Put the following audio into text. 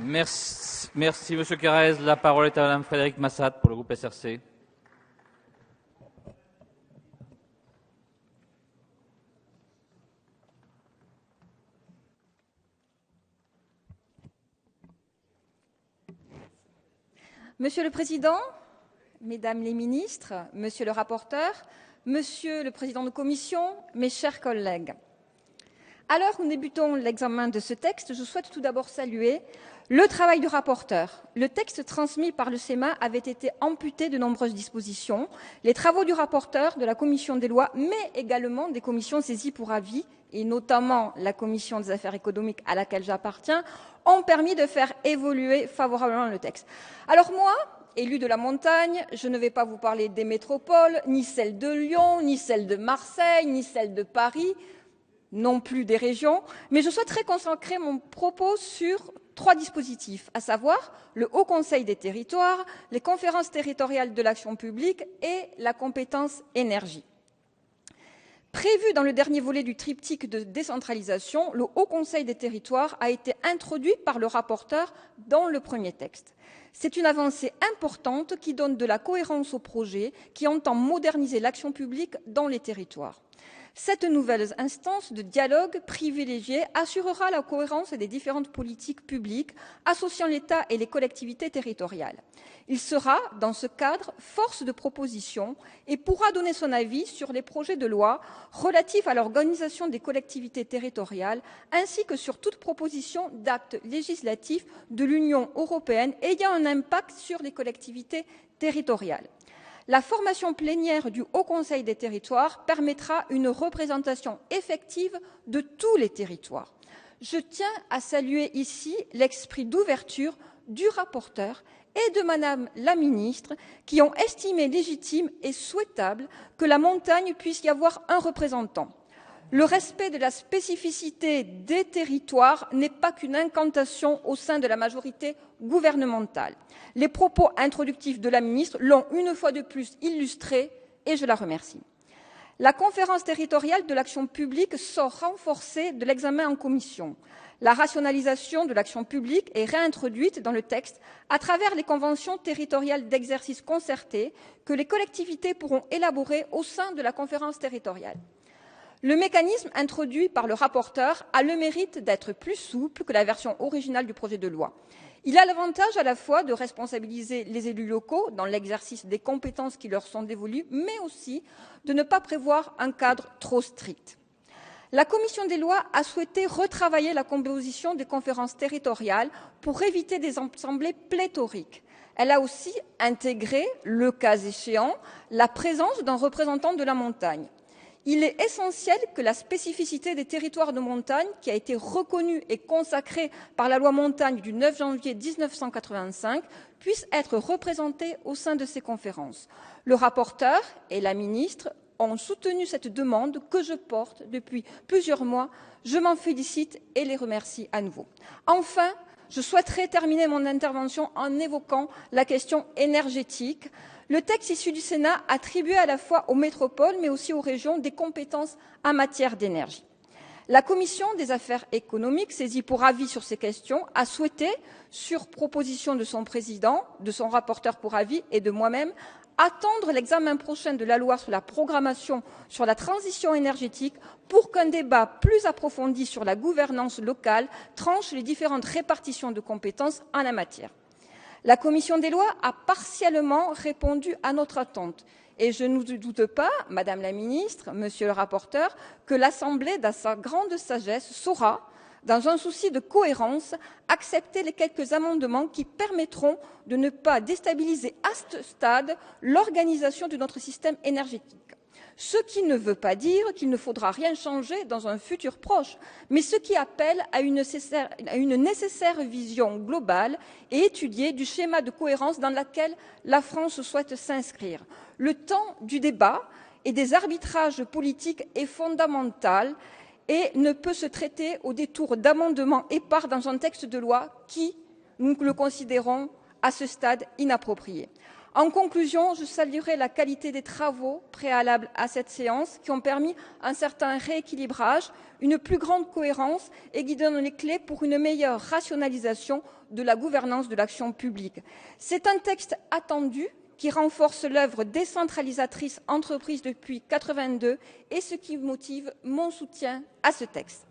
Merci Monsieur Carrez. La parole est à Madame Frédérique Massat pour le groupe SRC. Monsieur le Président, Mesdames les ministres, Monsieur le rapporteur, Monsieur le Président de commission, mes chers collègues. À l'heure où nous débutons l'examen de ce texte, je souhaite tout d'abord saluer le travail du rapporteur. Le texte transmis par le Sénat avait été amputé de nombreuses dispositions. Les travaux du rapporteur, de la commission des lois, mais également des commissions saisies pour avis, et notamment la commission des affaires économiques à laquelle j'appartiens, ont permis de faire évoluer favorablement le texte. Alors moi, élue de la montagne, je ne vais pas vous parler des métropoles, ni celle de Lyon, ni celle de Marseille, ni celle de Paris, non plus des régions, mais je souhaiterais concentrer mon propos sur 3 dispositifs, à savoir le Haut Conseil des territoires, les conférences territoriales de l'action publique et la compétence énergie. Prévu dans le dernier volet du triptyque de décentralisation, le Haut Conseil des territoires a été introduit par le rapporteur dans le premier texte. C'est une avancée importante qui donne de la cohérence au projet qui entend moderniser l'action publique dans les territoires. Cette nouvelle instance de dialogue privilégié assurera la cohérence des différentes politiques publiques associant l'État et les collectivités territoriales. Il sera, dans ce cadre, force de proposition et pourra donner son avis sur les projets de loi relatifs à l'organisation des collectivités territoriales ainsi que sur toute proposition d'acte législatif de l'Union européenne ayant un impact sur les collectivités territoriales. La formation plénière du Haut Conseil des territoires permettra une représentation effective de tous les territoires. Je tiens à saluer ici l'esprit d'ouverture du rapporteur et de Madame la ministre qui ont estimé légitime et souhaitable que la montagne puisse y avoir un représentant. Le respect de la spécificité des territoires n'est pas qu'une incantation au sein de la majorité gouvernementale. Les propos introductifs de la ministre l'ont une fois de plus illustré et je la remercie. La conférence territoriale de l'action publique sort renforcée de l'examen en commission. La rationalisation de l'action publique est réintroduite dans le texte à travers les conventions territoriales d'exercice concerté que les collectivités pourront élaborer au sein de la conférence territoriale. Le mécanisme introduit par le rapporteur a le mérite d'être plus souple que la version originale du projet de loi. Il a l'avantage à la fois de responsabiliser les élus locaux dans l'exercice des compétences qui leur sont dévolues, mais aussi de ne pas prévoir un cadre trop strict. La commission des lois a souhaité retravailler la composition des conférences territoriales pour éviter des assemblées pléthoriques. Elle a aussi intégré, le cas échéant, la présence d'un représentant de la montagne. Il est essentiel que la spécificité des territoires de montagne, qui a été reconnue et consacrée par la loi montagne du 9 janvier 1985, puisse être représentée au sein de ces conférences. Le rapporteur et la ministre ont soutenu cette demande que je porte depuis plusieurs mois. Je m'en félicite et les remercie à nouveau. Enfin, je souhaiterais terminer mon intervention en évoquant la question énergétique. Le texte issu du Sénat attribue à la fois aux métropoles mais aussi aux régions des compétences en matière d'énergie. La commission des affaires économiques, saisie pour avis sur ces questions, a souhaité, sur proposition de son président, de son rapporteur pour avis et de moi-même, attendre l'examen prochain de la loi sur la programmation sur la transition énergétique pour qu'un débat plus approfondi sur la gouvernance locale tranche les différentes répartitions de compétences en la matière. La commission des lois a partiellement répondu à notre attente et je ne doute pas, Madame la ministre, Monsieur le rapporteur, que l'Assemblée, dans sa grande sagesse, saura, dans un souci de cohérence, accepter les quelques amendements qui permettront de ne pas déstabiliser à ce stade l'organisation de notre système énergétique. Ce qui ne veut pas dire qu'il ne faudra rien changer dans un futur proche, mais ce qui appelle à une nécessaire vision globale et étudiée du schéma de cohérence dans lequel la France souhaite s'inscrire. Le temps du débat et des arbitrages politiques est fondamental et ne peut se traiter au détour d'amendements épars dans un texte de loi qui, nous le considérons, à ce stade inapproprié. En conclusion, je saluerai la qualité des travaux préalables à cette séance qui ont permis un certain rééquilibrage, une plus grande cohérence et qui donnent les clés pour une meilleure rationalisation de la gouvernance de l'action publique. C'est un texte attendu qui renforce l'œuvre décentralisatrice entreprise depuis 1982 et ce qui motive mon soutien à ce texte.